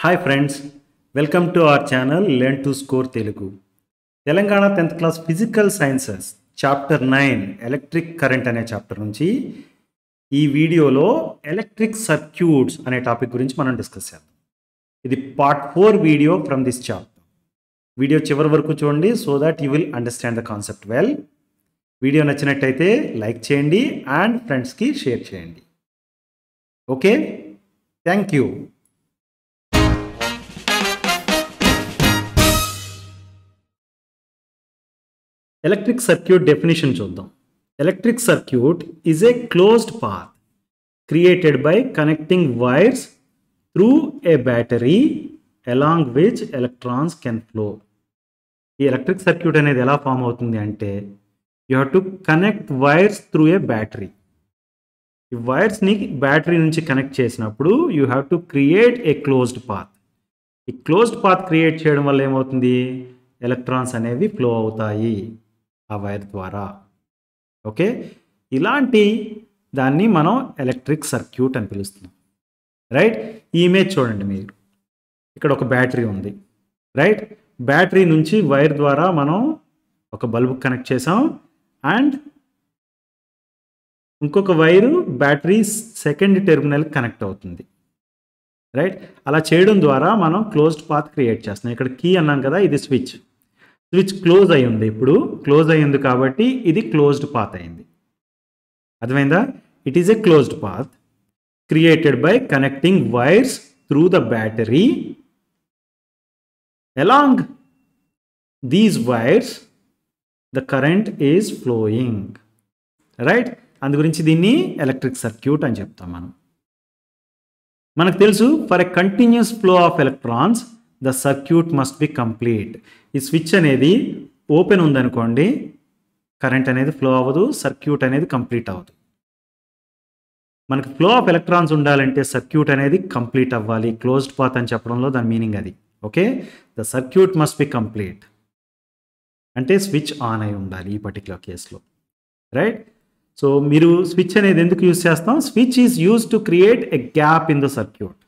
Hi friends, welcome to our channel Learn to Score Telugu. Telangana 10th class Physical Sciences Chapter 9 Electric Current అనే chapter నుంచి ఈ వీడియోలో electric circuits అనే topic గురించి మనం discuss చేద్దాం. ఇది part 4 video from this chapter. Video చివరి వరకు చూడండి so that you will understand the concept well. Video నచ్చినట్టయితే లైక్ చేయండి అండ్ ఫ్రెండ్స్కి షేర్ చేయండి. Okay, thank you. Electric circuit definition చూద్దాం. Electric circuit is a closed path created by connecting wires through a battery along which electrons can flow. ఈ electric circuit అనేది ఎలా form అవుతుంది అంటే you have to connect wires through a battery. ఈ వైర్స్ని battery నుంచి connect చేసినప్పుడు you have to create a closed path. ఈ closed path create చేయడం వల్ల ఏమవుతుంది, ఎలక్ట్రాన్స్ అనేవి ఫ్లో అవుతాయి ఆ వైర్ ద్వారా. ఓకే, ఇలాంటి దాన్ని మనం ఎలక్ట్రిక్ సర్క్యూట్ అని పిలుస్తున్నాం. రైట్, ఈ ఇమేజ్ చూడండి మీరు. ఇక్కడ ఒక బ్యాటరీ ఉంది. రైట్, బ్యాటరీ నుంచి వైర్ ద్వారా మనం ఒక బల్బు కనెక్ట్ చేసాం అండ్ ఇంకొక wire battery second terminal connect అవుతుంది. రైట్, అలా చేయడం ద్వారా మనం క్లోజ్డ్ పాత్ క్రియేట్ చేస్తున్నాం. ఇక్కడ కీ అన్నాం కదా, ఇది స్విచ్. స్విచ్ క్లోజ్ అయి ఉంది. ఇప్పుడు క్లోజ్ అయ్యింది కాబట్టి ఇది క్లోజ్డ్ పాత్ అయింది. అర్థమైందా? It is a closed path created by connecting wires through the battery. Along these wires the current is flowing. Right, అందు గురించి దీన్ని ఎలక్ట్రిక్ సర్క్యూట్ అని చెప్తాం మనం. మనకు తెలుసు, for a continuous flow of electrons the circuit must be complete. ఈ switch అనేది ఓపెన్ ఉందనుకోండి, కరెంట్ అనేది ఫ్లో అవ్వదు, సర్క్యూట్ అనేది కంప్లీట్ అవ్వదు. మనకు ఫ్లో ఆఫ్ ఎలక్ట్రాన్స్ ఉండాలంటే సర్క్యూట్ అనేది కంప్లీట్ అవ్వాలి. క్లోజ్డ్ పాత్ అని చెప్పడంలో దాని మీనింగ్ అది. Okay, the circuit must be complete అంటే స్విచ్ ఆన్ అయి ఉండాలి ఈ పర్టికులర్ కేసులో. రైట్, సో మీరు స్విచ్ అనేది ఎందుకు యూజ్ చేస్తాం? Switch is use to create a gap in the circuit.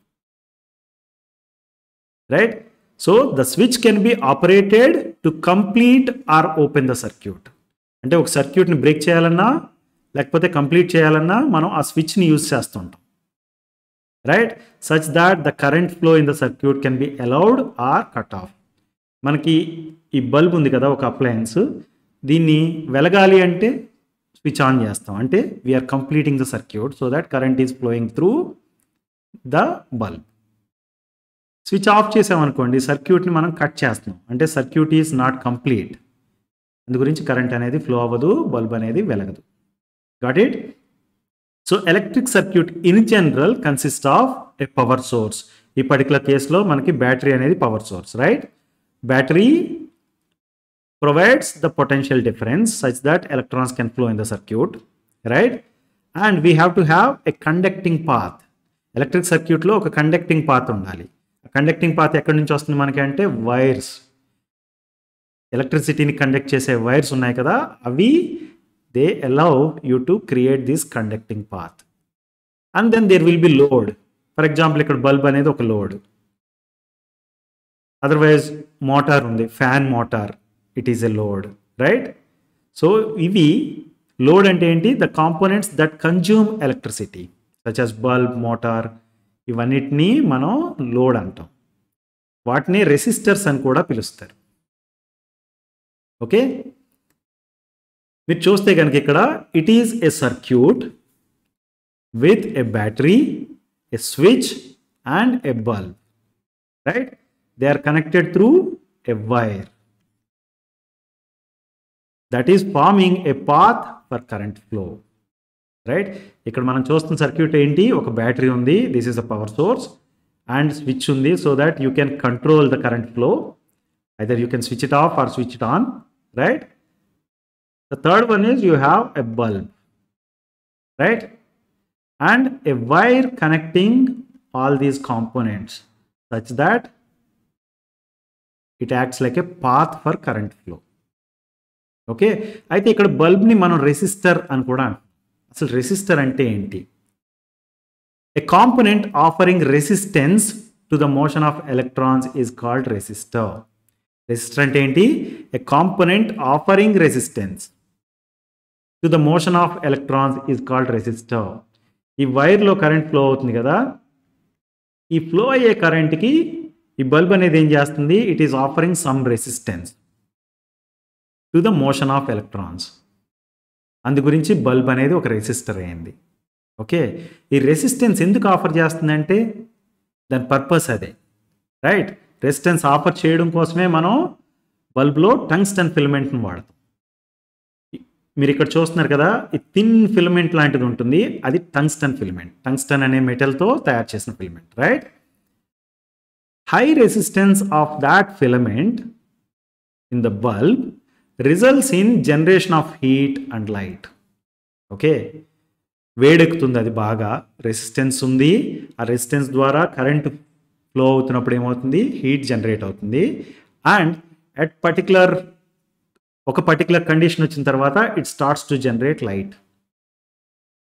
Right, so the switch can be operated to complete are open the circuit. అంటే ఒక సర్క్యూట్ని బ్రేక్ చేయాలన్నా లేకపోతే కంప్లీట్ చేయాలన్నా మనం ఆ స్విచ్ని యూజ్ చేస్తుంటాం. Right, such that the current flow in the circuit can be allowed or cut off. మనకి ఈ బల్బ్ ఉంది కదా, ఒక అప్లయన్స్, దీన్ని వెలగాలి అంటే స్విచ్ ఆన్ చేస్తాం. అంటే we are completing the circuit so that current is flowing through the bulb. Switch off చేసామనుకోండి, సర్క్యూట్ని మనం కట్ చేస్తున్నాం. అంటే సర్క్యూట్ ఈజ్ నాట్ కంప్లీట్. అందు గురించి కరెంట్ అనేది ఫ్లో అవ్వదు, బల్బ్ అనేది వెలగదు. Got it? So electric circuit in general consist of a power source. ఈ పర్టికులర్ కేసులో మనకి బ్యాటరీ అనేది power source. Right, battery provides the potential difference such that electrons can flow in the circuit. Right, and we have to have a conducting path. Electric circuit లో ఒక conducting path ఉండాలి. Conducting path ఎక్కడి నుంచి వస్తుంది మనకి అంటే wires. ఎలక్ట్రిసిటీని conduct చేసే wires ఉన్నాయి కదా, అవి they allow you to create this conducting path. And then there will be load. For example, ఇక్కడ బల్బ్ అనేది ఒక లోడ్. అదర్వైజ్ మోటార్ ఉంది, fan motor, it is a load. Right, so ఇవి load అంటే ఏంటి? The components that consume electricity such as bulb, motor, ఇవన్నిటినీ మనం load అంటాం. వాటిని రెసిస్టర్స్ అని కూడా పిలుస్తారు. ఓకే, మీరు చూస్తే కనుక ఇక్కడ it is a circuit with a battery, a switch and a bulb. Right, they are connected through a wire that is forming a path for current flow. Right, ఇక్కడ మనం చూస్తున్న సర్క్యూట్ ఏంటి? ఒక బ్యాటరీ ఉంది, this is a power source, and switch ఉంది so that you can control the current flow. Either you can switch it off or switch it on. Right, the third one is you have a bulb. Right, and a wire connecting all these components such that it acts like a path for current flow. Okay, అయితే ఇక్కడ బల్బ్ని మనం resistor అని కూడా అంటాం. అసలు resistor అంటే ఏంటి? A component offering resistance to the motion of electrons is called resistor. Resistor అంటే ఏంటి? A component offering resistance to the motion of electrons is called resistor. ఈ వైర్లో కరెంట్ ఫ్లో అవుతుంది కదా, ఈ ఫ్లో అయ్యే కరెంట్కి ఈ బల్బ్ అనేది ఏం చేస్తుంది? It is offering some resistance to the motion of electrons. అందు గురించి బల్బ్ అనేది ఒక రెసిస్టర్ అయింది. ఓకే, ఈ రెసిస్టెన్స్ ఎందుకు ఆఫర్ చేస్తుందంటే దాని పర్పస్ అదే, రైట్? రెసిస్టెన్స్ ఆఫర్ చేయడం కోసమే మనం బల్బ్లో టంగ్స్టన్ ఫిలమెంట్ని వాడతాం. మీరు ఇక్కడ చూస్తున్నారు కదా, ఈ థిన్ ఫిలమెంట్ లాంటిది ఉంటుంది, అది టంగ్స్టన్ ఫిలమెంట్. టంగ్స్టన్ అనే మెటల్తో తయారు చేసిన filament, right? High resistance of that filament in the bulb results in generation of heat and light. Okay, వేడెక్కుతుంది, అది బాగా రెసిస్టెన్స్ ఉంది, ఆ రెసిస్టెన్స్ ద్వారా కరెంట్ ఫ్లో అవుతున్నప్పుడు ఏమవుతుంది? హీట్ జనరేట్ అవుతుంది. అండ్ అట్ ఒక పర్టికులర్ కండిషన్ వచ్చిన తర్వాత it starts to generate light,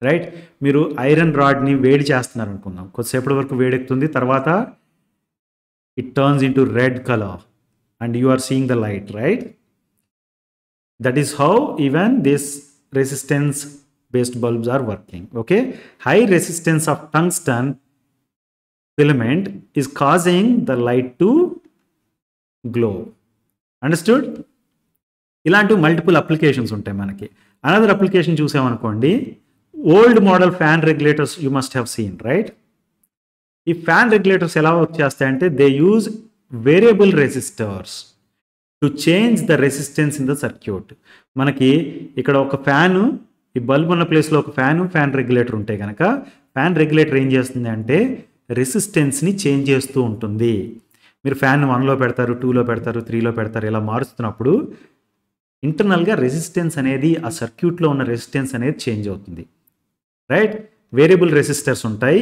right? మీరు ఐరన్ రాడ్ని వేడి చేస్తున్నారు అనుకుందాం, కొద్దిసేపటి వరకు వేడెక్కుతుంది, తర్వాత it turns in to red colour and you are seeing the light, right? That is how even this resistance based bulbs are working. Okay, high resistance of tungsten filament is causing the light to glow. Understood? ఇలాంటి multiple applications ఉంటాయి మనకి. Another application చూసామనుకోండి, old model fan regulators you must have seen, right? ఈ fan regulators ఎలా work చేస్తాయంటే they use variable resistors to change the resistance in the circuit. మనకి ఇక్కడ ఒక ఫ్యాను, ఈ బల్బ్ ఉన్న ప్లేస్లో ఒక ఫ్యాన్ రెగ్యులేటర్ ఉంటాయి కనుక ఫ్యాన్ రెగ్యులేటర్ ఏం చేస్తుంది అంటే రెసిస్టెన్స్ని చేంజ్ చేస్తూ ఉంటుంది. మీరు ఫ్యాన్ 1లో పెడతారు, 2లో పెడతారు, 3లో పెడతారు, ఇలా మారుస్తున్నప్పుడు ఇంటర్నల్గా రెసిస్టెన్స్ అనేది, ఆ సర్క్యూట్లో ఉన్న రెసిస్టెన్స్ అనేది చేంజ్ అవుతుంది, రైట్? వేరియబుల్ రెసిస్టర్స్ ఉంటాయి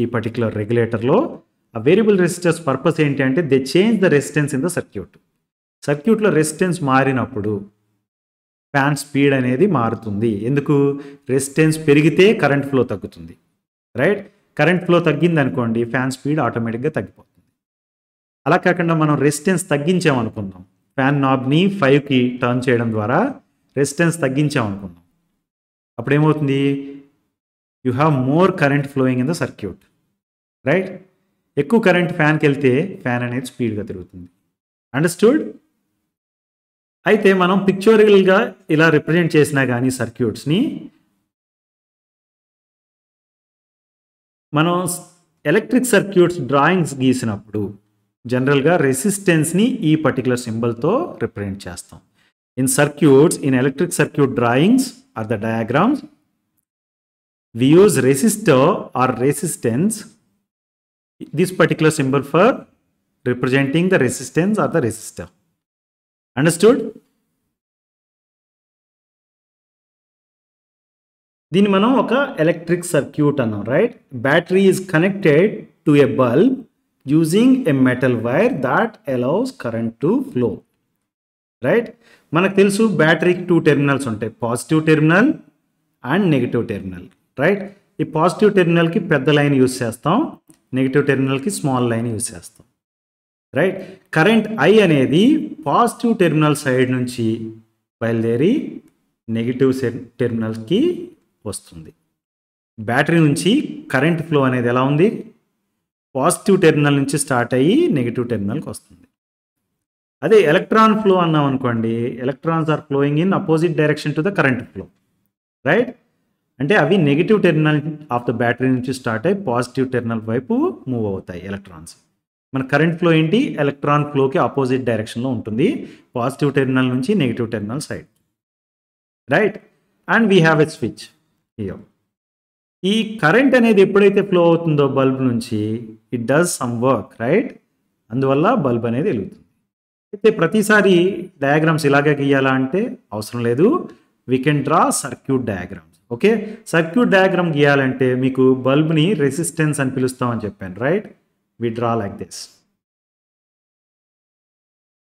ఈ పర్టికులర్ రెగ్యులేటర్లో. ఆ వేరియబుల్ రెసిస్టర్స్ పర్పస్ ఏంటి అంటే they change the resistance in the circuit. సర్క్యూట్లో రెసిస్టెన్స్ మారినప్పుడు ఫ్యాన్ స్పీడ్ అనేది మారుతుంది. ఎందుకు? రెసిస్టెన్స్ పెరిగితే కరెంట్ ఫ్లో తగ్గుతుంది, రైట్? కరెంట్ ఫ్లో తగ్గింది అనుకోండి, ఫ్యాన్ స్పీడ్ ఆటోమేటిక్గా తగ్గిపోతుంది. అలా కాకుండా మనం రెసిస్టెన్స్ తగ్గించామనుకుందాం, ఫ్యాన్ నాబ్ని 5కి టర్న్ చేయడం ద్వారా రెసిస్టెన్స్ తగ్గించామనుకుందాం, అప్పుడు ఏమవుతుంది? You have more current flowing in the circuit, right? ఎక్కువ కరెంట్ ఫ్యాన్కి వెళ్తే ఫ్యాన్ అనేది స్పీడ్గా తిరుగుతుంది. అండర్స్టూడ్? అయితే మనం పిక్చోరియల్గా ఇలా రిప్రజెంట్ చేసినా కానీ సర్క్యూట్స్ని, మనం ఎలక్ట్రిక్ సర్క్యూట్స్ డ్రాయింగ్స్ గీసినప్పుడు జనరల్గా రెసిస్టెన్స్ని ఈ పర్టికులర్ సింబల్తో రిప్రజెంట్ చేస్తాం. In circuits, in electric circuit drawings or the diagrams, we use resistor or resistance, this particular symbol for representing the resistance or the resistor. Understood? దీన్ని మనం ఒక ఎలక్ట్రిక్ సర్క్యూట్ అన్నాం, right? Battery is connected to a bulb using a metal wire that allows current to flow, right? మనకు తెలుసు బ్యాటరీకి 2 terminals ఉంటాయి, positive terminal and negative terminal, right? ఈ positive టెర్మినల్కి పెద్ద లైన్ యూజ్ చేస్తాం, నెగిటివ్ టెర్మినల్కి స్మాల్ లైన్ యూజ్ చేస్తాం, right? Current I అనేది positive terminal side నుంచి బయలుదేరి నెగిటివ్ టెర్మినల్కి వస్తుంది. బ్యాటరీ నుంచి కరెంట్ ఫ్లో అనేది ఎలా ఉంది? పాజిటివ్ టెర్మినల్ నుంచి స్టార్ట్ అయ్యి నెగిటివ్ టెర్మినల్కి వస్తుంది. అదే ఎలక్ట్రాన్ ఫ్లో అన్నాం అనుకోండి, electrons are flowing in opposite direction to the current flow, right? అంటే అవి negative terminal of the battery నుంచి స్టార్ట్ అయ్యి పాజిటివ్ టెర్మినల్ వైపు మూవ్ అవుతాయి ఎలక్ట్రాన్స్. మన కరెంట్ ఫ్లో ఏంటి? ఎలక్ట్రాన్ ఫ్లోకి ఆపోజిట్ డైరెక్షన్లో ఉంటుంది, పాజిటివ్ టెర్మినల్ నుంచి negative terminal side, right? And we have a switch here. ఈ కరెంట్ అనేది ఎప్పుడైతే ఫ్లో అవుతుందో బల్బ్ నుంచి it does some work, right? అందువల్ల బల్బ్ అనేది వెలుగుతుంది. అయితే ప్రతిసారి డయాగ్రామ్స్ ఇలాగే గీయాలా అంటే అవసరం లేదు, we can draw circuit diagrams. Okay, circuit diagram గీయాలంటే మీకు బల్బ్ని రెసిస్టెన్స్ అని పిలుస్తామని చెప్పాను, right? we draw like this,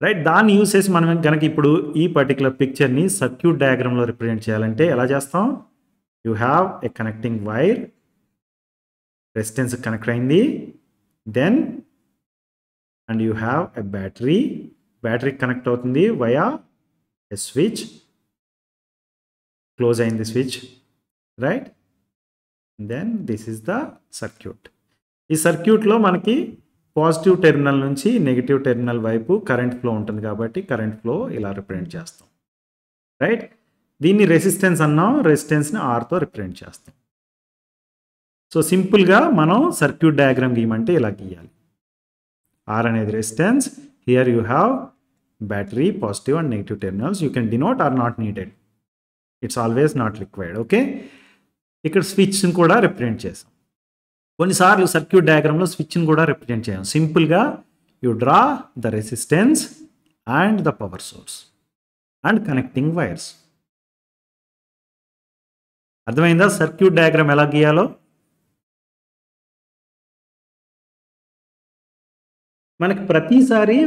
right? దాన్ని యూజ్ చేసి మనం కనుక ఇప్పుడు ఈ పర్టికులర్ పిక్చర్ని సర్క్యూట్ డయాగ్రామ్లో రిప్రజెంట్ చేయాలంటే ఎలా చేస్తాం? You have a connecting wire, resistance connect అయింది, then and you have a battery connect అవుతుంది via a switch, close అయింది switch, right? then this is the circuit. ఈ సర్క్యూట్ లో మనకి పాజిటివ్ టెర్మినల్ నుంచి నెగటివ్ టెర్మినల్ వైపు కరెంట్ ఫ్లో ఉంటుంది కాబట్టి కరెంట్ ఫ్లో ఇలా రిప్రజెంట్ చేస్తాం, రైట్? దీన్ని రెసిస్టెన్స్ అన్నాం, రెసిస్టెన్స్ ని R తో రిప్రజెంట్ చేస్తాం. సో సింపుల్ గా మనం సర్క్యూట్ డయాగ్రామ్ గీయమంటే ఇలా గీయాలి. R అనేది resistance, here you have battery positive and negative terminals. You can denote or not needed, it's always not required. Okay, ఇక్కడ స్విచ్ని కూడా రిప్రజెంట్ చేసాం. కొన్నిసార్లు సర్క్యూట్ డయాగ్రామ్లో స్విచ్ని కూడా రిప్రజెంట్ చేయాలి. సింపుల్గా you draw the resistance and the power source and connecting wires. అర్థమైందా circuit diagram ఎలా గీయాలో? మనకి ప్రతిసారి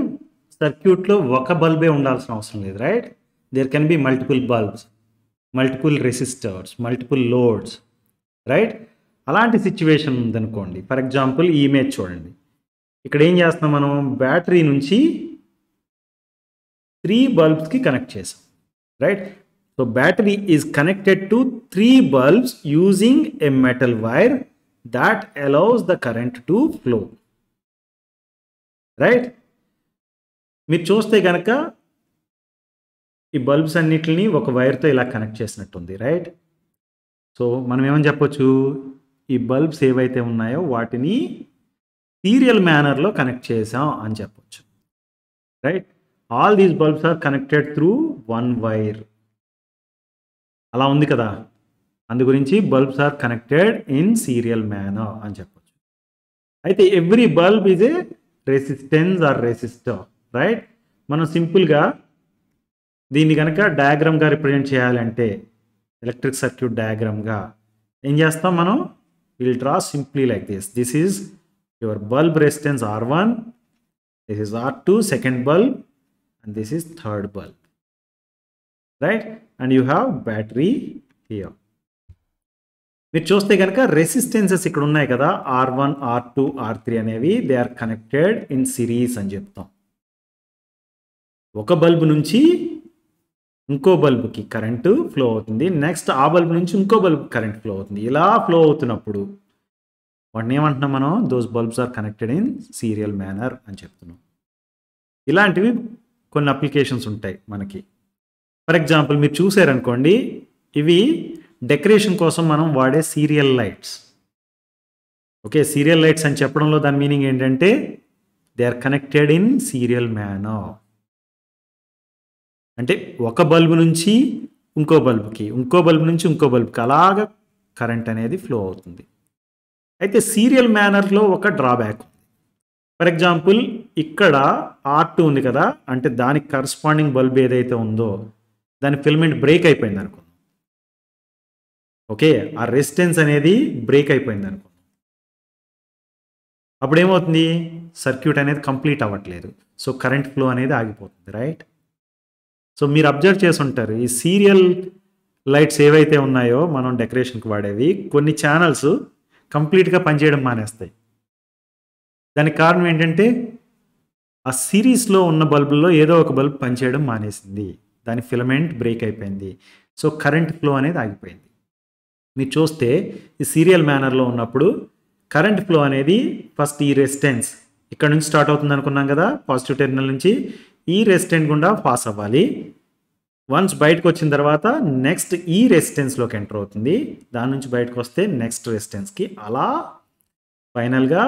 సర్క్యూట్లో ఒక బల్బే ఉండాల్సిన అవసరం లేదు, right? There can be multiple bulbs, multiple resistors, multiple loads, right? అలాంటి సిచ్యువేషన్ ఉందనుకోండి. ఫర్ ఎగ్జాంపుల్ ఈ ఇమేజ్ చూడండి. ఇక్కడ ఏం చేస్తున్నాం మనం, బ్యాటరీ నుంచి 3 బల్బ్స్కి కనెక్ట్ చేసాం, right? So battery is connected to 3 bulbs using a metal wire that allows the current to flow, right? మీరు చూస్తే కనుక ఈ బల్బ్స్ అన్నిటిని ఒక వైర్తో ఇలా కనెక్ట్ చేసినట్టుంది, రైట్? సో మనం ఏమని చెప్పొచ్చు, ఈ బల్బ్స్ ఏవైతే ఉన్నాయో వాటిని సీరియల్ మేనర్లో కనెక్ట్ చేసాం అని చెప్పొచ్చు, right? All these bulbs are connected through 1 wire. అలా ఉంది కదా, అందు గురించి bulbs are connected in serial manner అని చెప్పొచ్చు. అయితే every bulb is a resistance or resistor, right? మనం సింపుల్గా దీన్ని కనుక డయాగ్రామ్గా రిప్రజెంట్ చేయాలంటే ఎలక్ట్రిక్ సర్క్యూట్ డయాగ్రామ్గా ఏం చేస్తాం మనం, will draw simply like this. This is your bulb resistance R1, this is R2 second bulb, and this is third bulb, right? And you have battery here. మీరు చూస్తే కనుక రెసిస్టెన్సెస్ ఇక్కడ ఉన్నాయి కదా, R1, R2, R3 అనేవి they are connected in series అని చెప్తాం. ఒక బల్బు నుంచి ఇంకో బల్బుకి కరెంటు ఫ్లో అవుతుంది, నెక్స్ట్ ఆ బల్బు నుంచి ఇంకో బల్బు కరెంట్ ఫ్లో అవుతుంది. ఇలా ఫ్లో అవుతున్నప్పుడు వాటిని ఏమంటున్నాం మనం, those bulbs are connected in serial manner అని చెప్తున్నాం. ఇలాంటివి కొన్ని అప్లికేషన్స్ ఉంటాయి మనకి. ఫర్ ఎగ్జాంపుల్ మీరు చూసారనుకోండి, ఇవి డెకరేషన్ కోసం మనం వాడే serial lights. Okay, serial lights అని చెప్పడంలో దాని మీనింగ్ ఏంటంటే they are connected in serial manner. అంటే ఒక బల్బు నుంచి ఇంకో బల్బుకి, ఇంకో బల్బు నుంచి ఇంకో బల్బుకి అలాగా కరెంట్ అనేది ఫ్లో అవుతుంది. అయితే సీరియల్ మేనర్లో ఒక డ్రాబ్యాక్ ఉంది. ఫర్ ఎగ్జాంపుల్ ఇక్కడ R2 ఉంది కదా, అంటే దానికి కరస్పాండింగ్ బల్బ్ ఏదైతే ఉందో దాని ఫిలమెంట్ బ్రేక్ అయిపోయింది అనుకుందాం. ఓకే, ఆ రెసిస్టెన్స్ అనేది బ్రేక్ అయిపోయింది అనుకుందాం. అప్పుడు ఏమవుతుంది, సర్క్యూట్ అనేది కంప్లీట్ అవ్వట్లేదు. సో కరెంట్ ఫ్లో అనేది ఆగిపోతుంది, రైట్? సో మీరు అబ్జర్వ్ చేసి ఉంటారు, ఈ సీరియల్ లైట్స్ ఏవైతే ఉన్నాయో మనం డెకరేషన్కి వాడేవి, కొన్ని ఛానల్స్ కంప్లీట్గా పనిచేయడం మానేస్తాయి. దానికి కారణం ఏంటంటే ఆ సిరీస్లో ఉన్న బల్బుల్లో ఏదో ఒక బల్బ్ పనిచేయడం మానేసింది, దాని ఫిలమెంట్ బ్రేక్ అయిపోయింది. సో కరెంట్ ఫ్లో అనేది ఆగిపోయింది. మీరు చూస్తే ఈ సీరియల్ మేనర్లో ఉన్నప్పుడు కరెంట్ ఫ్లో అనేది ఫస్ట్ ఈ రెసిస్టెన్స్ ఇక్కడ నుంచి స్టార్ట్ అవుతుంది అనుకున్నాం కదా, పాజిటివ్ టెర్మినల్ నుంచి ఈ రెసిస్టెన్స్ గుండా పాస్ అవ్వాలి. వన్స్ బయటకు వచ్చిన తర్వాత నెక్స్ట్ ఈ రెసిస్టెన్స్లోకి ఎంటర్ అవుతుంది, దాని నుంచి బయటకు వస్తే నెక్స్ట్ రెసిస్టెన్స్కి, అలా ఫైనల్గా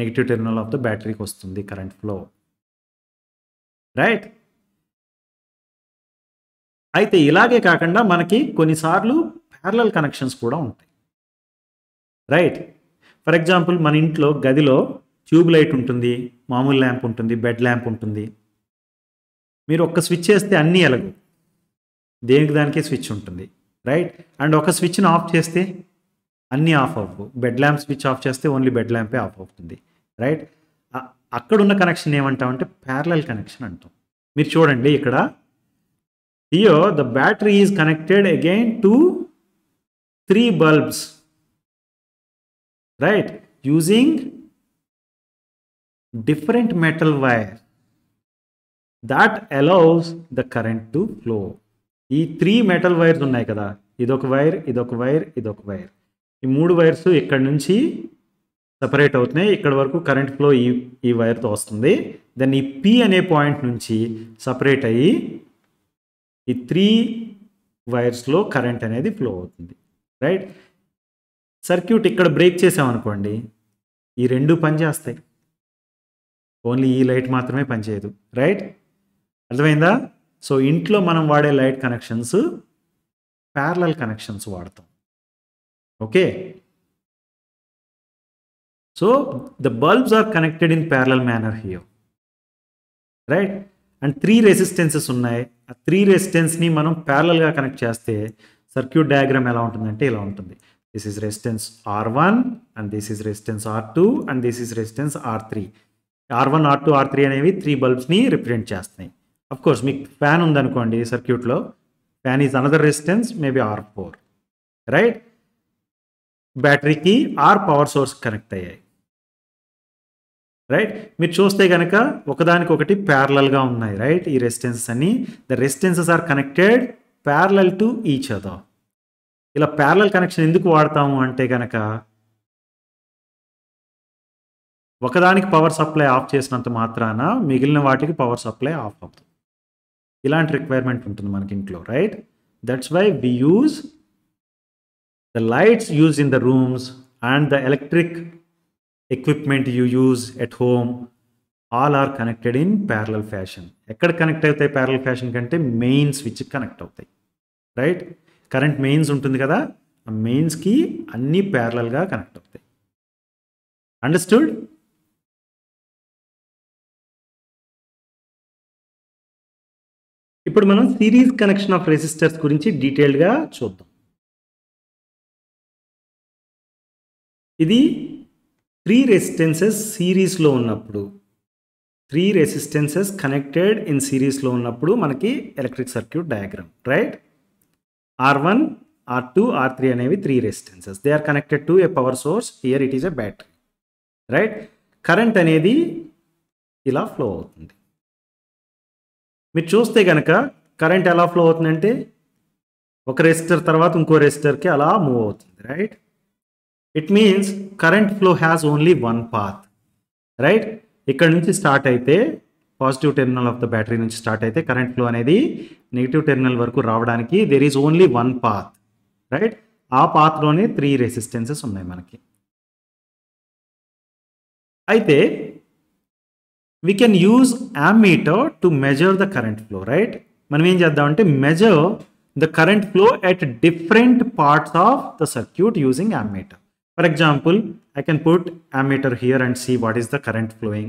నెగిటివ్ టెర్మినల్ ఆఫ్ ద బ్యాటరీకి వస్తుంది కరెంట్ ఫ్లో, రైట్? అయితే ఇలాగే కాకుండా మనకి కొన్నిసార్లు ప్యారలల్ కనెక్షన్స్ కూడా ఉంటాయి, రైట్? ఫర్ ఎగ్జాంపుల్ మన ఇంట్లో గదిలో ట్యూబ్ లైట్ ఉంటుంది, మామూలు ల్యాంప్ ఉంటుంది, బెడ్ ల్యాంప్ ఉంటుంది. మీరు ఒక్క స్విచ్ చేస్తే అన్నీ ఎలగు, దేనికి దానికే స్విచ్ ఉంటుంది, రైట్? అండ్ ఒక స్విచ్ని ఆఫ్ చేస్తే అన్నీ ఆఫ్ అవ్వవు. బెడ్ ల్యాంప్ స్విచ్ ఆఫ్ చేస్తే ఓన్లీ బెడ్ ల్యాంపే ఆఫ్ అవుతుంది, రైట్? అక్కడున్న కనెక్షన్ ఏమంటామంటే ప్యారలల్ కనెక్షన్ అంటాం. మీరు చూడండి ఇక్కడ, here the battery is connected again to 3 bulbs, right, using different metal wire that allows the current to flow. ఈ 3 మెటల్ వైర్స్ ఉన్నాయి కదా, ఇదొక వైర్, ఇదొక వైర్, ఇదొక వైర్. ఈ 3 వైర్స్ ఇక్కడ నుంచి సపరేట్ అవుతున్నాయి. ఇక్కడ వరకు కరెంట్ ఫ్లో ఈ వైర్తో వస్తుంది. దెన్ ఈ పి అనే పాయింట్ నుంచి సపరేట్ అయ్యి ఈ 3 వైర్స్లో కరెంట్ అనేది ఫ్లో అవుతుంది. రైట్. సర్క్యూట్ ఇక్కడ బ్రేక్ చేసామనుకోండి, ఈ 2 పనిచేస్తాయి, ఓన్లీ ఈ లైట్ మాత్రమే పనిచేయదు. రైట్, అర్థమైందా? సో ఇంట్లో మనం వాడే లైట్ కనెక్షన్స్ ప్యారలల్ కనెక్షన్స్ వాడతాం. Okay, so the bulbs are connected in parallel manner here. Right, and 3 resistances ఉన్నాయి. ఆ 3 రెసిస్టెన్స్ని మనం ప్యారలల్గా కనెక్ట్ చేస్తే సర్క్యూట్ డయాగ్రామ్ ఎలా ఉంటుందంటే ఇలా ఉంటుంది. This is resistance R1 and this is resistance R2 and this is resistance R3. R1, R2, R3 అనేవి 3 బల్బ్స్ని రిప్రజెంట్ చేస్తున్నాయి. అఫ్ కోర్స్ మీకు ఫ్యాన్ ఉందనుకోండి సర్క్యూట్లో, fan is another resistance, maybe R4. Right, బ్యాటరీకి ఆర్ పవర్ సోర్స్ కనెక్ట్ అయ్యాయి. Right, మీరు చూస్తే కనుక ఒకదానికొకటి ప్యారలల్గా ఉన్నాయి. రైట్, ఈ రెసిస్టెన్సెస్ అన్ని, the resistances are connected parallel to each other. ఇలా ప్యారలల్ కనెక్షన్ ఎందుకు వాడతాము అంటే కనుక ఒకదానికి పవర్ సప్లై ఆఫ్ చేసినంత మాత్రాన మిగిలిన వాటికి పవర్ సప్లై ఆఫ్ అవుతుంది. ఇలాంటి రిక్వైర్మెంట్ ఉంటుంది మనకి ఇంట్లో. Right, that's why we use the lights use in the rooms and the electric equipment you use at home all are connected in parallel fashion. ఎక్కడ కనెక్ట్ అవుతాయి ప్యారలల్ ఫ్యాషన్ కంటే? Main switch connect అవుతాయి. Right, current mains ఉంటుంది కదా, ఆ మెయిన్స్కి అన్నీ ప్యారలల్గా కనెక్ట్ అవుతాయి. అండర్స్టూడ్? ఇప్పుడు మనం సిరీస్ కనెక్షన్ ఆఫ్ రెసిస్టర్స్ గురించి డీటెయిల్డ్గా చూద్దాం. ఇది 3 రెసిస్టెన్సెస్ సిరీస్లో ఉన్నప్పుడు, 3 రెసిస్టెన్సెస్ కనెక్టెడ్ ఇన్ సిరీస్లో ఉన్నప్పుడు మనకి electric circuit diagram. Right, R1, R2, R3 అనేవి 3 resistances. They are connected to a power source. Here it is a battery. Right, current అనేది ఇలా ఫ్లో అవుతుంది. మీరు చూస్తే కనుక కరెంట్ ఎలా ఫ్లో అవుతుందంటే ఒక రెసిస్టర్ తర్వాత ఇంకో రెసిస్టర్కి అలా మూవ్ అవుతుంది. Right, it means current flow has only one path. Right, ఇక్కడ నుంచి స్టార్ట్ అయితే positive terminal of the battery నుంచి స్టార్ట్ అయితే కరెంట్ ఫ్లో అనేది నెగిటివ్ టెర్మినల్ వరకు రావడానికి there is only one path. Right, ఆ పాత్లోనే 3 రెసిస్టెన్సెస్ ఉన్నాయి మనకి. అయితే we can use ammeter to measure the current flow. Right, మనం ఏం చేద్దామంటే measure the current flow at different parts of the circuit using ammeter. For example, I can put ammeter here and see what is the current flowing.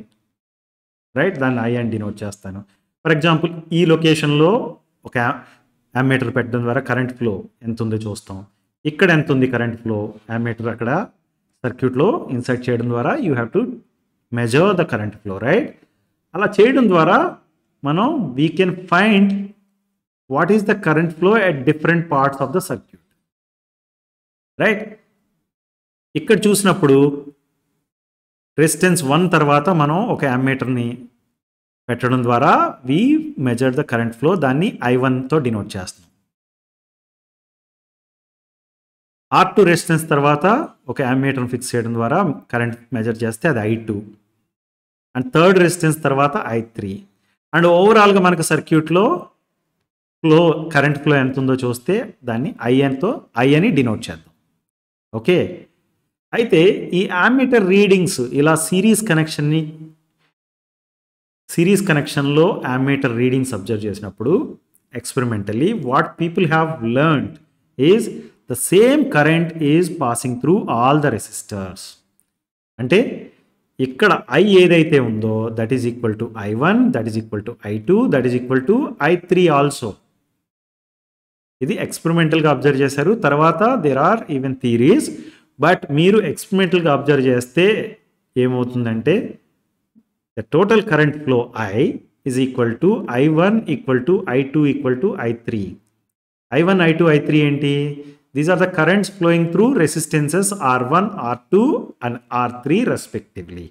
Right, దాన్ని I అని denote చేస్తాను. For example ఈ లొకేషన్లో ఒక ammeter పెట్టడం ద్వారా current flow ఎంత ఉందో చూస్తాం. ఇక్కడ ఎంత ఉంది కరెంట్ ఫ్లో, అమ్మీటర్ అక్కడ సర్క్యూట్లో ఇన్సర్ట్ చేయడం ద్వారా you have to measure the current flow. Right, అలా చేయడం ద్వారా మనం we can find what is the current flow at different parts of the circuit. Right, ఇక్కడ చూసినప్పుడు రెసిస్టెన్స్ 1 తర్వాత మనం ఒక అమ్మీటర్ని పెట్టడం ద్వారా వి మెజర్ ద కరెంట్ ఫ్లో. దాన్ని I1తో డినోట్ చేస్తున్నాం. R2 రెసిస్టెన్స్ తర్వాత ఒక అమ్మీటర్ని ఫిక్స్ చేయడం ద్వారా కరెంట్ మెజర్ చేస్తే అది I2. అండ్ థర్డ్ రెసిస్టెన్స్ తర్వాత I3. అండ్ ఓవరాల్గా మనకు సర్క్యూట్లో కరెంట్ ఫ్లో ఎంత ఉందో చూస్తే దాన్ని I అని డినోట్ చేద్దాం. ఓకే, అయితే ఈ అమ్మీటర్ రీడింగ్స్ ఇలా సిరీస్ కనెక్షన్లో అమ్మీటర్ రీడింగ్స్ అబ్జర్వ్ చేసినప్పుడు experimentally what people have learned is the same current is passing through all the resistors. అంటే ఇక్కడ I ఏదైతే ఉందో that is equal to I1, that is equal to I2, that is equal to I3 also. ఇది ఎక్స్పెరిమెంటల్గా observe చేశారు. తర్వాత there are even theories, but మీరు ఎక్స్పెరిమెంటల్గా అబ్జర్వ్ చేస్తే ఏమవుతుందంటే the total current flow I is equal to I1 equal to I2 equal to I3. I1, I2, I3 ఏంటి? These are the currents flowing through resistances R1, R2 and R3 respectively.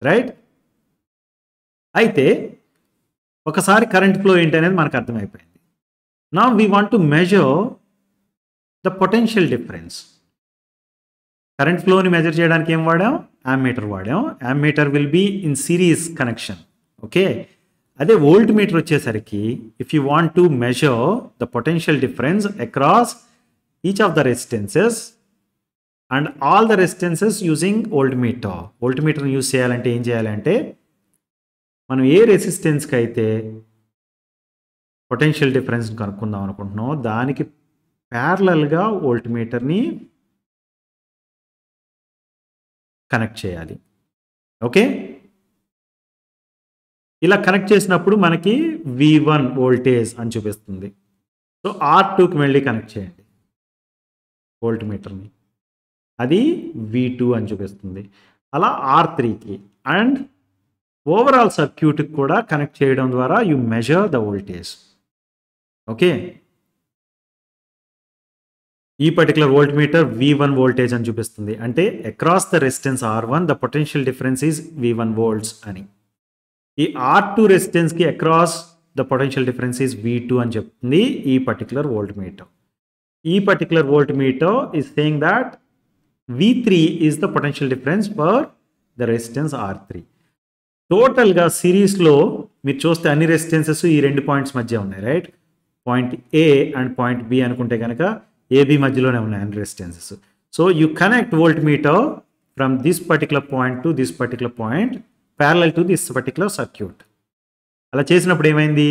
Right? అయితే ఒకసారి current flow ఏంటి అనేది మనకు అర్థమైపోయింది. Now we want to measure the potential difference. Current ఫ్లోని measure చేయడానికి ఏం వాడాం? యామ్మీటర్ వాడాం. Ammeter will be in series connection. Okay, అదే వోల్ట్ మీటర్ వచ్చేసరికి if you want to measure the potential difference across each of the resistances and all the resistances using voltmeter. వోల్ట్ మీటర్ని use చేయాలంటే ఏం చేయాలంటే మనం ఏ రెసిస్టెన్స్కి అయితే పొటెన్షియల్ డిఫరెన్స్ కనుక్కుందాం అనుకుంటున్నాం దానికి ప్యారలల్గా వోల్ట్ మీటర్ని కనెక్ట్ చేయాలి. ఓకే, ఇలా కనెక్ట్ చేసినప్పుడు మనకి V1 వోల్టేజ్ అని చూపిస్తుంది. సో R2కి వెళ్ళి కనెక్ట్ చేయండి వోల్ట్ మీటర్ని, అది V2 అని చూపిస్తుంది. అలా R3కి అండ్ ఓవరాల్ సర్క్యూట్కి కూడా కనెక్ట్ చేయడం ద్వారా you measure the voltage. Okay, ఈ particular voltmeter V1 voltage అని చూపిస్తుంది. అంటే across the resistance R1 the potential difference is V1 volts అని. ఈ R2 రెసిస్టెన్స్కి across the potential difference is V2 అని చెప్తుంది ఈ పర్టికులర్ వోల్ట్ మీటర్. ఈ particular voltmeter is saying that V3 is the potential difference for the resistance R3. టోటల్గా సిరీస్లో మీరు చూస్తే అన్ని రెసిస్టెన్సెస్ ఈ రెండు పాయింట్స్ మధ్య ఉన్నాయి. Right, point A and point B అనుకుంటే కనుక AB మధ్యలోనే ఉన్నాయి అన్ని resistances. So you connect voltmeter from this particular point to this particular point parallel to this particular circuit. అలా చేసినప్పుడు ఏమైంది?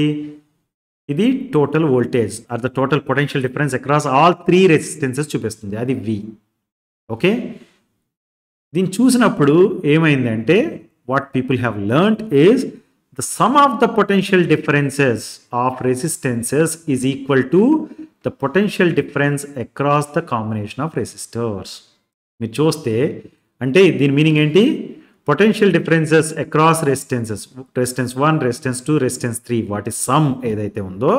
ఇది total voltage or the total potential difference across all 3 resistances చూపిస్తుంది, అది V. ఓకే, దీన్ని చూసినప్పుడు ఏమైందంటే what people have learnt is the sum of the potential differences of resistances is equal to the potential difference across the combination of resistors. మీరు చూస్తే అంటే దీని meaning ఏంటి? Potential differences across resistances, resistance 1, resistance 2, resistance 3 వాటి some ఏదైతే ఉందో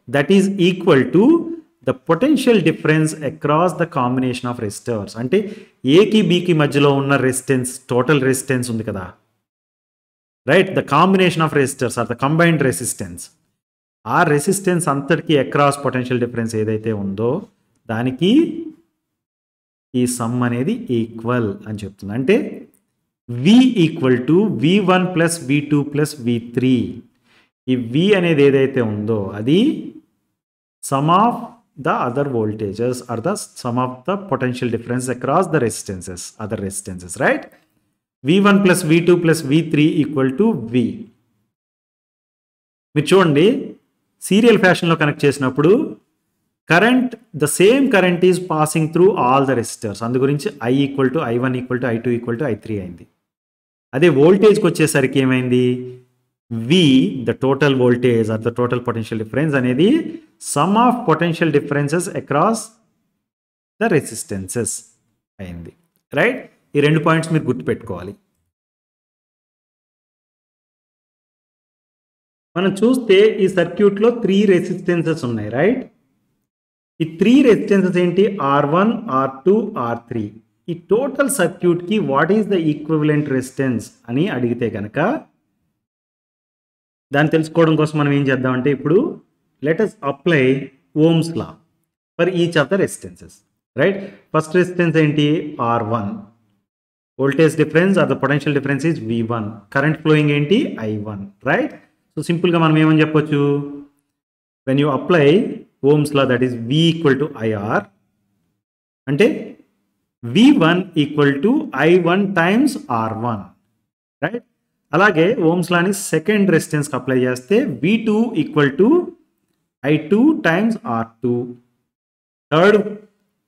that is equal to the potential difference across the combination of resistors. అంటే ఏకి బీకి మధ్యలో ఉన్న రెసిస్టెన్స్, టోటల్ రెసిస్టెన్స్ ఉంది కదా, right, the combination of resistors are the combined resistance. ఆ రెసిస్టెన్స్ అంతటికి అక్రాస్ పొటెన్షియల్ డిఫరెన్స్ ఏదైతే ఉందో దానికి ఈ సమ్ అనేది ఈక్వల్ అని చెప్తుంది. అంటే V equal to V1 plus V2 plus V3. ఈ V అనేది ఏదైతే ఉందో అది sum of the other voltages or the sum of the potential difference across the resistances, other resistances. Right, V1 plus V2 plus V3 equal to V. మీరు చూడండి serial ఫ్యాషన్లో connect చేసినప్పుడు current, the same current is passing through all the resistors. అందు గురించి I equal to I1 equal to I2 equal to I3 అయింది. అదే వోల్టేజ్కి వచ్చేసరికి ఏమైంది? V, the total voltage or the total potential difference అనేది sum of potential differences across the resistances అయింది. Right, ఈ రెండు పాయింట్స్ మీరు గుర్తుపెట్టుకోవాలి. మనం చూస్తే ఈ సర్క్యూట్లో 3 రెసిస్టెన్సెస్ ఉన్నాయి. రైట్, ఈ 3 రెసిస్టెన్సెస్ ఏంటి? R1, R2, R3. ఈ టోటల్ సర్క్యూట్కి what is the equivalent resistance అని అడిగితే కనుక దాన్ని తెలుసుకోవడం కోసం మనం ఏం చేద్దామంటే ఇప్పుడు let us apply Ohm's law for each of the resistances. Right, first resistance ఏంటి? R1. Voltage difference or the potential difference is V1. Current flowing ఏంటి? I1. రైట్, సో సింపుల్గా మనం ఏమని చెప్పొచ్చు? When you apply Ohm's law that is V equal to IR అంటే V1 equal to I1 times R1. Right, అలాగే Ohm's లాని second రెసిస్టెన్స్కి apply చేస్తే V2 equal to I2 times R2. Third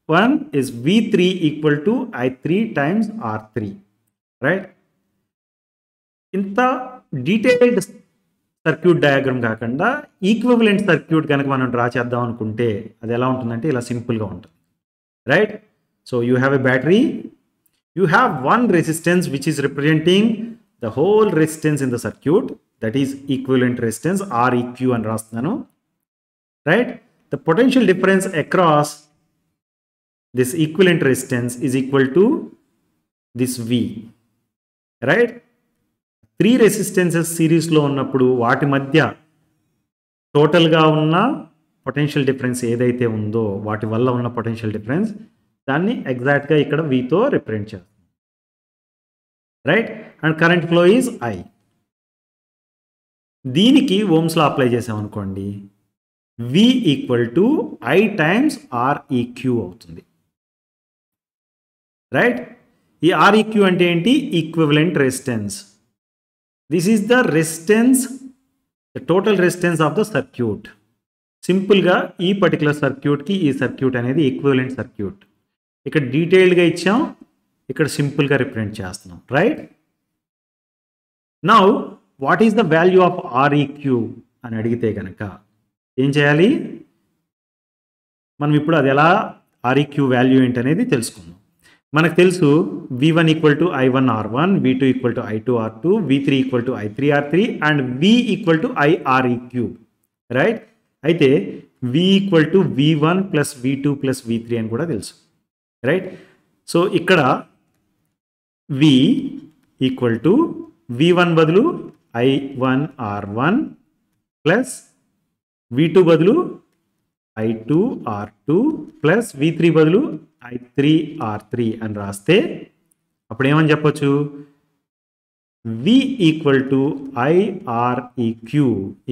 one is V3 equal to I3 times R3. Right, ఇంత detailed circuit diagram కాకుండా equivalent circuit కనుక మనం draw చేద్దాం అనుకుంటే అది ఎలా ఉంటుందంటే ఇలా సింపుల్గా ఉంటుంది. Right, so you have a battery, you have one resistance which is representing the whole resistance in the circuit, that is equivalent resistance REQ అని రాస్తున్నాను. Right, the potential difference across this equivalent resistance is equal to this V. Right, 3 resistances సిరీస్లో ఉన్నప్పుడు వాటి మధ్య టోటల్గా ఉన్న potential difference ఏదైతే ఉందో వాటి వల్ల ఉన్న పొటెన్షియల్ డిఫరెన్స్ దాన్ని ఎగ్జాక్ట్గా ఇక్కడ వీతో రిప్రజెంట్ చేస్తాం, right. And current flow is I. దీనికి ఓమ్స్లో అప్లై చేసామనుకోండి, V equal to I times REQ అవుతుంది, రైట్. ఈ REQ అంటే ఏంటి? Equivalent resistance. This is the resistance, the total resistance of the circuit. సింపుల్గా ఈ పర్టికులర్ సర్క్యూట్కి ఈ సర్క్యూట్ అనేది ఈక్వివలెంట్ సర్క్యూట్. ఇక్కడ డీటెయిల్డ్గా ఇచ్చాం, ఇక్కడ సింపుల్గా రిప్రజెంట్ చేస్తున్నాం, right. Now what is the value of REQ అని అడిగితే కనుక ఏం చేయాలి? మనం ఇప్పుడు అది ఎలా REQ వాల్యూ ఏంటనేది తెలుసుకుందాం. మనకు తెలుసు V1 equal to I1 R1, V2 equal to I2 R2, V3 equal to I3 R3 and V equal to I REQ, right. అయితే V equal to V1 plus V2 plus V3 అని కూడా తెలుసు, right. So ఇక్కడ V equal to V1 బదులు I1 R1 plus V2 బదులు I2 R2 plus V3 బదులు I3 R3 అని రాస్తే అప్పుడు ఏమని చెప్పొచ్చు? V equal to IREQ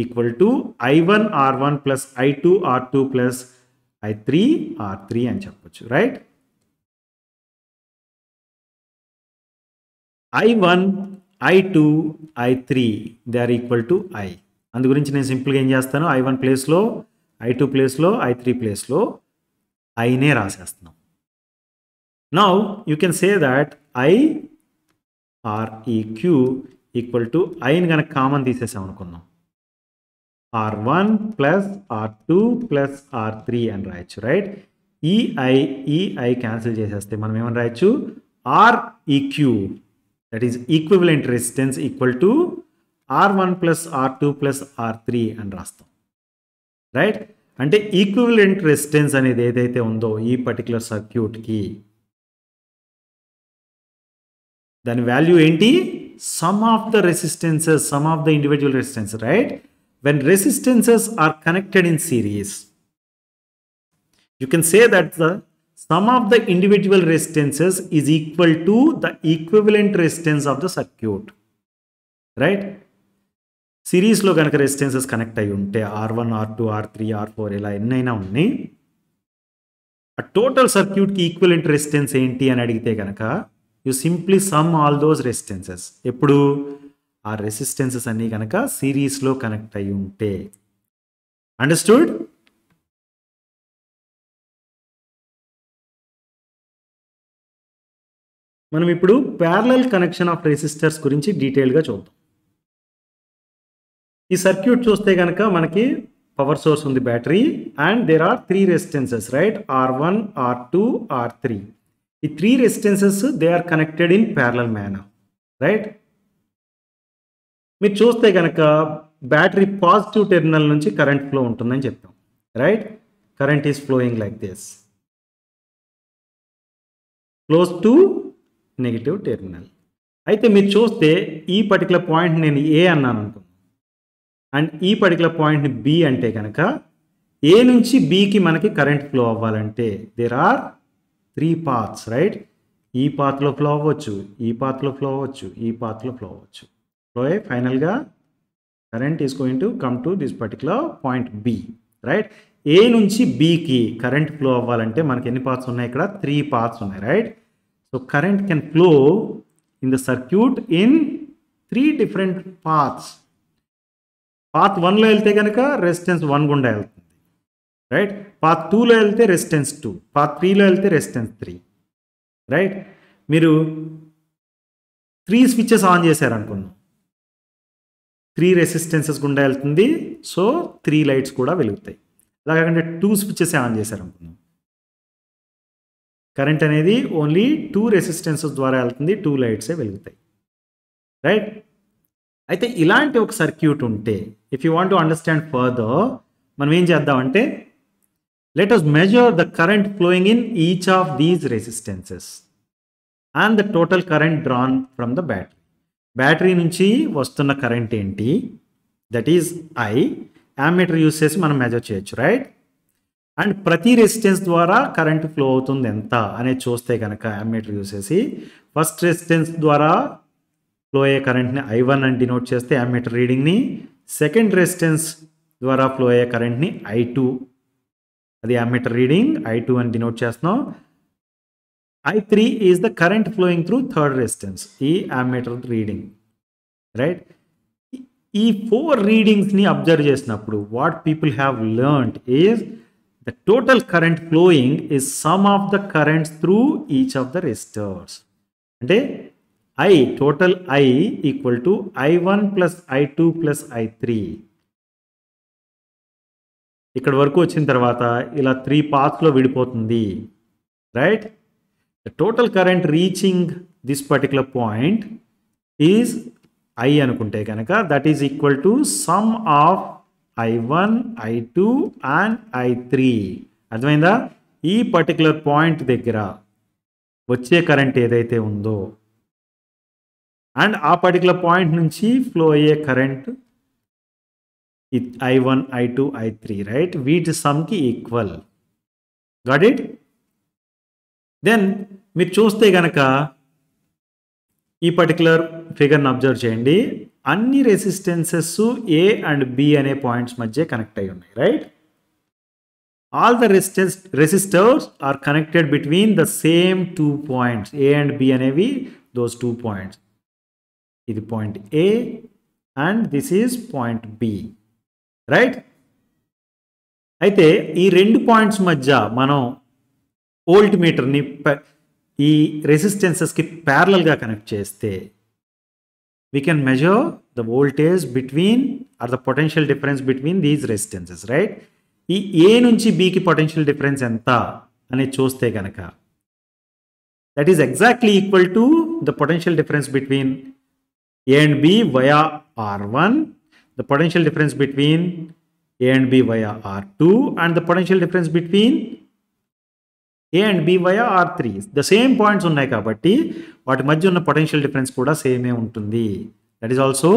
equal to I1 R1 plus I2 R2 plus I3 R3 అని చెప్పొచ్చు, right. I1, I2, I3 they are equal to I. అందు గురించి నేను సింపుల్గా ఏం చేస్తాను? I1 ప్లేస్లో, I2 ప్లేస్లో, I3 ప్లేస్లో ఐనే రాసేస్తున్నాం. Now you can say that IREQ equal to ఐని కనుక కామన్ తీసేసాం అనుకున్నాం, R1 plus R2 plus R3 అని రాయొచ్చు, రైట్. ఈ ఐ క్యాన్సిల్ చేసేస్తే మనం ఏమని రాయొచ్చు? REQ, that is equivalent resistance, equal to R1 plus R2 plus R3 అని రాస్తాం, రైట్. అంటే ఈక్వివలెంట్ రెసిస్టెన్స్ అనేది ఏదైతే ఉందో ఈ పర్టికులర్ సర్క్యూట్కి దాని వాల్యూ ఏంటి? Sum of the resistances, sum of the individual resistance, right. When resistances are connected in series, you can say that the sum of the individual resistances is equal to the equivalent resistance of the circuit, right. సిరీస్లో కనుక resistances connect అయి ఉంటే R1, R2, R3, R4 ఇలా ఎన్నైనా ఉన్నాయి, ఆ total సర్క్యూట్కి equivalent resistance ఏంటి అని అడిగితే కనుక you simply some all those resistances. ఎప్పుడు? ఆ రెసిస్టెన్సెస్ అన్నీ కనుక సిరీస్లో కనెక్ట్ అయి ఉంటే. అండర్స్టూడ్? మనం ఇప్పుడు ప్యారలల్ కనెక్షన్ ఆఫ్ రెసిస్టర్స్ గురించి డీటెయిల్గా చూద్దాం. ఈ సర్క్యూట్ చూస్తే కనుక మనకి పవర్ సోర్స్ ఉంది, battery, and there are 3 resistances, right. R1, R2, R3. ఈ 3 resistances they are connected in parallel manner, right. మీరు చూస్తే కనుక బ్యాటరీ పాజిటివ్ టెర్మినల్ నుంచి కరెంట్ ఫ్లో ఉంటుందని చెప్పాం, right. Current is flowing like this, close to negative terminal. అయితే మీరు చూస్తే ఈ పర్టికులర్ పాయింట్ నేను ఏ అన్నాను అనుకున్నాను, అండ్ ఈ పర్టికులర్ పాయింట్ని బి అంటే కనుక ఏ నుంచి బికి మనకి కరెంట్ ఫ్లో అవ్వాలంటే దేర్ ఆర్ 3 పాత్స్, రైట్. ఈ పాత్లో ఫ్లో అవ్వచ్చు, ఈ పాత్లో ఫ్లో అవ్వచ్చు, ఈ పాత్లో ఫ్లో అవ్వచ్చు. ఫ్లో అయ్యి ఫైనల్గా current is going to come to this particular point B, right. A నుంచి బికి కరెంట్ ఫ్లో అవ్వాలంటే మనకి ఎన్ని పాత్స్ ఉన్నాయి? ఇక్కడ 3 పాత్స్ ఉన్నాయి, right. So current can flow in the circuit in 3 different paths. Path 1లో వెళ్తే కనుక రెసిస్టెన్స్ 1 గుండా వెళ్తుంది, రైట్. పాత్ 2లో వెళ్తే రెసిస్టెన్స్ 2, పాత్ 3లో వెళ్తే రెసిస్టెన్స్ 3, రైట్. మీరు 3 స్విచెస్ ఆన్ చేశారనుకున్నాం, 3 రెసిస్టెన్సెస్ గుండా వెళ్తుంది, సో 3 లైట్స్ కూడా వెలుగుతాయి. అలాగంటే 2 స్విచెస్ ఆన్ చేశారనుకున్నాం, కరెంట్ అనేది ఓన్లీ 2 రెసిస్టెన్సెస్ ద్వారా వెళ్తుంది, 2 లైట్సే వెలుగుతాయి, రైట్. అయితే ఇలాంటి ఒక సర్క్యూట్ ఉంటే if you want to understand further మనం ఏం చేద్దామంటే let us measure the current flowing in each of these resistances and the total current drawn from the battery. Battery నుంచి వస్తున్న కరెంట్ ఏంటి, that is I. Ammeter use చేసి మనం measure చేయొచ్చు, right. And ప్రతి రెసిస్టెన్స్ ద్వారా కరెంట్ ఫ్లో అవుతుంది ఎంత అనేది చూస్తే కనుక యామ్మీటర్ యూస్ చేసి ఫస్ట్ రెసిస్టెన్స్ ద్వారా ఫ్లో అయ్యే కరెంట్ని I1 అని డినోట్ చేస్తే యామ్మీటర్ రీడింగ్ని, సెకండ్ రెసిస్టెన్స్ ద్వారా ఫ్లో అయ్యే కరెంట్ని I2, అది యామ్మీటర్ రీడింగ్ I2 అని డినోట్ చేస్తున్నాం. I3 is the current flowing through third resistance, ఈ యామ్మీటర్ రీడింగ్, రైట్. ఈ 4 రీడింగ్స్ని అబ్జర్వ్ చేసినప్పుడు what people have learned is the total current flowing is sum of the currents through each of the resistors. అంటే total I equal to I1 plus I2 plus I3. ఇక్కడ వరకు వచ్చిన తర్వాత ఇలా 3 పాత్స్లో విడిపోతుంది, right. The total current reaching this particular point is I అనుకుంటే కనుక that is equal to sum of I1, I2 and I3. అర్థమైందా? ఈ పర్టికులర్ పాయింట్ దగ్గర వచ్చే కరెంట్ ఏదైతే ఉందో అండ్ ఆ పర్టికులర్ పాయింట్ నుంచి ఫ్లో అయ్యే current I1, I2, I3, right. వీటి సమ్కి ఈక్వల్. Got it? దెన్ మీరు చూస్తే కనుక ఈ పర్టికులర్ ఫిగర్ని అబ్జర్వ్ చేయండి. అన్ని రెసిస్టెన్సెస్ A అండ్ B అనే పాయింట్స్ మధ్య కనెక్ట్ అయి ఉన్నాయి, right. All the resistors are connected between the same 2 points. A and B అనేవి దోస్ 2 పాయింట్స్. ఇది point A and this is point B, right. అయితే ఈ 2 పాయింట్స్ మధ్య మనం వోల్ట్ మీటర్ని ఈ రెసిస్టెన్సెస్కి ప్యారలల్గా కనెక్ట్ చేస్తే we can measure the voltage between or the potential difference between these resistances, right. ఈ A నుంచి Bకి పొటెన్షియల్ డిఫరెన్స్ ఎంత అనేది చూస్తే కనుక that is exactly equal to the potential difference between A and B via R1, the potential difference between A and B via R2 and the potential difference between A and B via R3. The same points ఉన్నాయి కాబట్టి వాటి మధ్య ఉన్న potential difference కూడా సేమే ఉంటుంది. That is also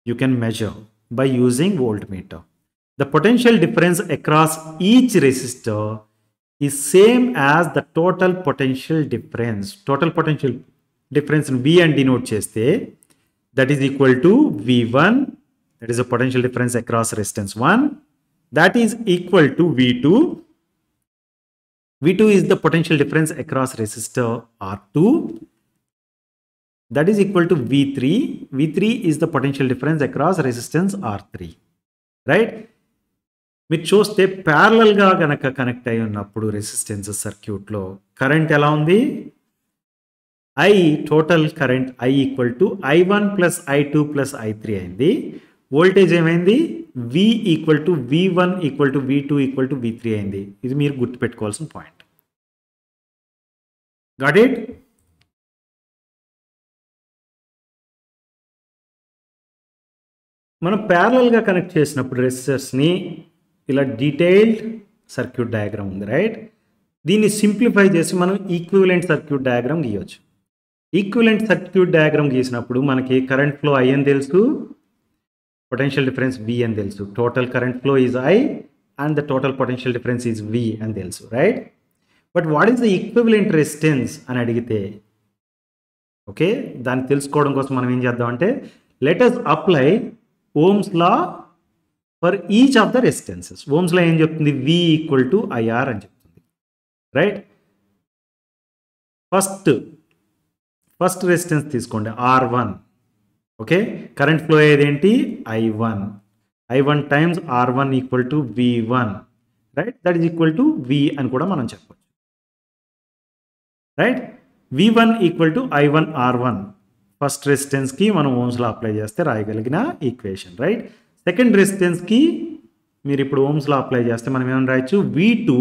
you can measure by using voltmeter. The potential difference across each resistor is same as the total potential difference. Total potential difference in V and denote చేస్తే that is equal to V1, that is a potential difference across resistance 1, that is equal to V2. V2 is the potential difference across resistor R2, that is equal to V3. V3 is the potential difference across resistance R3, right. మీరు చూస్తే ప్యారలల్గా కనుక connect అయి ఉన్నప్పుడు resistance సర్క్యూట్లో current ఎలా ఉంది? Total current I equal to I1 plus I2 plus I3 అయింది. వోల్టేజ్ ఏమైంది? V equal to V1 equal to V2 equal to V3 అయింది. ఇది మీరు గుర్తుపెట్టుకోవాల్సిన పాయింట్. Got it? మనం ప్యారలల్గా కనెక్ట్ చేసినప్పుడు రెసిస్టర్స్ని ఇలా డీటెయిల్డ్ సర్క్యూట్ డయాగ్రామ్ ఉంది, రైట్. దీన్ని సింప్లిఫై చేసి మనం ఈక్వివలెంట్ సర్క్యూట్ డయాగ్రామ్ గీయవచ్చు. ఈక్వివలెంట్ సర్క్యూట్ డయాగ్రామ్ గీసినప్పుడు మనకి కరెంట్ ఫ్లో I అని తెలుసు, పొటెన్షియల్ డిఫరెన్స్ V అని తెలుసు. Total current flow is I and the total potential difference is V అని తెలుసు, right. But what is the equivalent resistance అని అడిగితే ఓకే, దాన్ని తెలుసుకోవడం కోసం మనం ఏం చేద్దామంటే let us apply Ohm's law for each of the resistances. Ohm's law ఏం చెప్తుంది? V ఈక్వల్ టు IR అని చెప్తుంది, రైట్. ఫస్ట్ రెసిస్టెన్స్ తీసుకోండి R1, ఓకే. కరెంట్ ఫ్లో అయ్యేది ఏంటి? I1 times R1 equal to V1, right. That is equal to V అని కూడా మనం చెప్పవచ్చు, right. V1 equal to I1 R1 first రెసిస్టెన్స్కి మనం ఓమ్స్ లా అప్లై చేస్తే రాయగలిగిన ఈక్వేషన్, రైట్. సెకండ్ రెసిస్టెన్స్కి మీరు ఇప్పుడు ఓమ్స్ లా అప్లై చేస్తే మనం ఏమైనా రాయొచ్చు? V2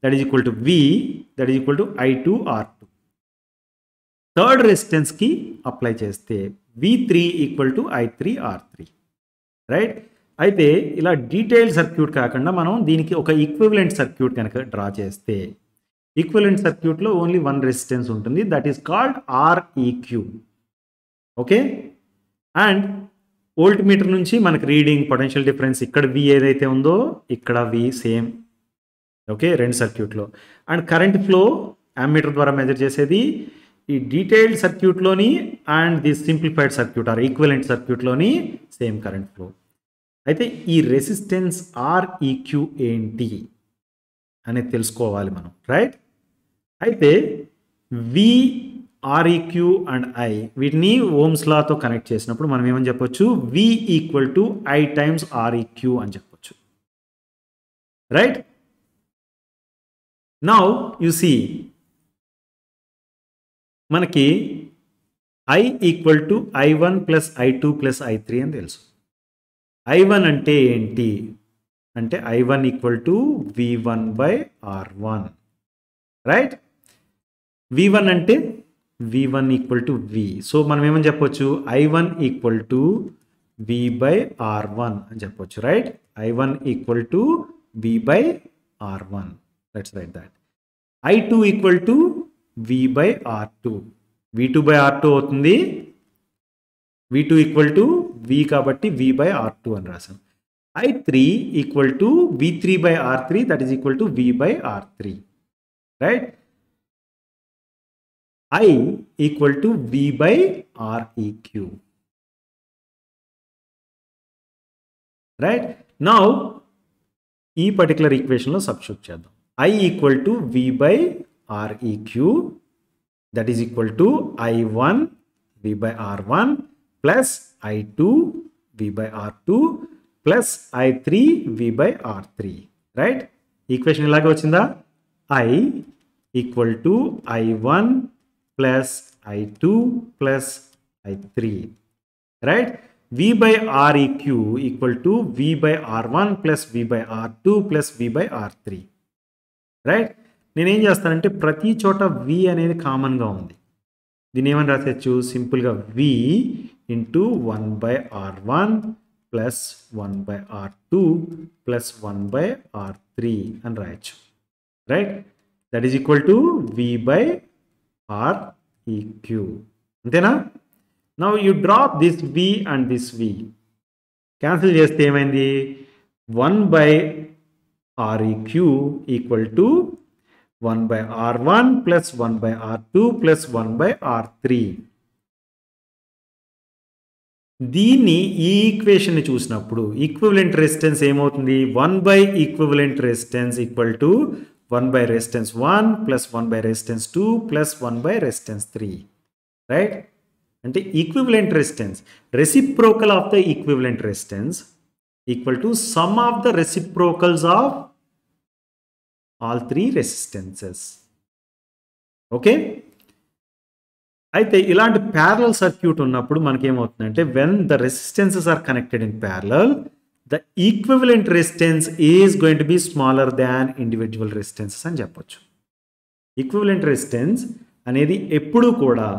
that is equal to V that is equal to I2 R2. Third రెసిస్టెన్స్కి అప్లై చేస్తే V3 equal to I3 R3, right. అయితే ఇలా డీటెయిల్డ్ సర్క్యూట్ కాకుండా మనం దీనికి ఒక ఈక్వివలెంట్ సర్క్యూట్ కనుక డ్రా చేస్తే ఈక్వివలెంట్ సర్క్యూట్లో ఓన్లీ 1 రెసిస్టెన్స్ ఉంటుంది, that is called REQ. Okay. And volt meter నుంచి మనకి రీడింగ్ పొటెన్షియల్ డిఫరెన్స్ ఇక్కడ వి ఏదైతే ఉందో ఇక్కడ వి సేమ్. ఓకే, రెండు సర్క్యూట్లో. అండ్ కరెంట్ ఫ్లో యామ్మీటర్ ద్వారా మెజర్ చేసేది ఈ డీటెయిల్డ్ సర్క్యూట్లోని and the simplified circuit are equivalent సర్క్యూట్లోని సేమ్ కరెంట్ ఫ్లో. అయితే ఈ రెసిస్టెన్స్ ఆర్ఈక్యూ ఏంటి అనేది తెలుసుకోవాలి మనం, రైట్? అయితే వి, ఆర్ఈక్యూ అండ్ ఐ వీటిని ఓమ్స్ లాతో కనెక్ట్ చేసినప్పుడు మనం ఏమని చెప్పొచ్చు? V equal to I times R E Q అని చెప్పొచ్చు, రైట్? నౌ యు సీ మనకి I equal to I1 plus I2 plus I3 అని తెలుసు. I1 అంటే ఏంటి అంటే I1 equal to V1 by R1, right? V1 అంటే V1 equal to V. So మనం ఏమని చెప్పొచ్చు? I1 equal to V by R1 అని చెప్పొచ్చు, right? I1 equal to V by R1. Let's write that. I2 equal to V by R2. V2 by R2 అవుతుంది. V2 equal to V కాబట్టి V by R2 అని రాసాం. I3 equal to V3 by R3 that is equal to V by R3, right? I equal to V by REQ, right? Now ఈ particular ఈక్వేషన్లో substitute చేద్దాం. I equal to V by REQ that is equal to I1 V by R1 plus I2 V by R2 plus I3 V by R3, right? Equation ఇలాగే వచ్చిందా? I equal to I1 plus I2 plus I3, right? V by REQ equal to V by R1 plus V by R2 plus V by R3, right? నేనేం చేస్తానంటే ప్రతి చోట V అనేది కామన్గా ఉంది. దీన్ని ఏమని రాసేయచ్చు? సింపుల్గా V into 1 by R1 plus 1 by R2 plus 1 by R3 అని రాయొచ్చు, right? That is equal to V by REQ. అంతేనా? Now you drop this V and this V. Cancel చేస్తే ఏమైంది? 1 by REQ equal to 1 by R1 plus 1 by R2 plus 1 by R3. దీన్ని ఈ equation చూసినప్పుడు equivalent resistance ఏమవుతుంది? 1 by equivalent resistance equal to 1 by resistance 1 plus 1 by resistance 2 plus 1 by resistance 3, right? అంటే equivalent resistance reciprocal of the equivalent resistance equal to sum of the reciprocals of all three resistances. Okay, అయితే ఇలాంటి parallel circuit ఉన్నప్పుడు మనకి ఏమవుతుందంటే when the resistances are connected in parallel the equivalent resistance is going to be smaller than individual resistances అని చెప్పొచ్చు. Equivalent resistance అనేది ఎప్పుడూ కూడా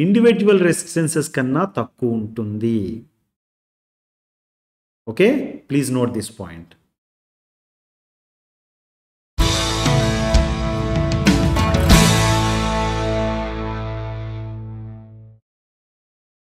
ఇండివిజువల్ రెసిస్టెన్సెస్ కన్నా తక్కువ ఉంటుంది. Okay, please note this point.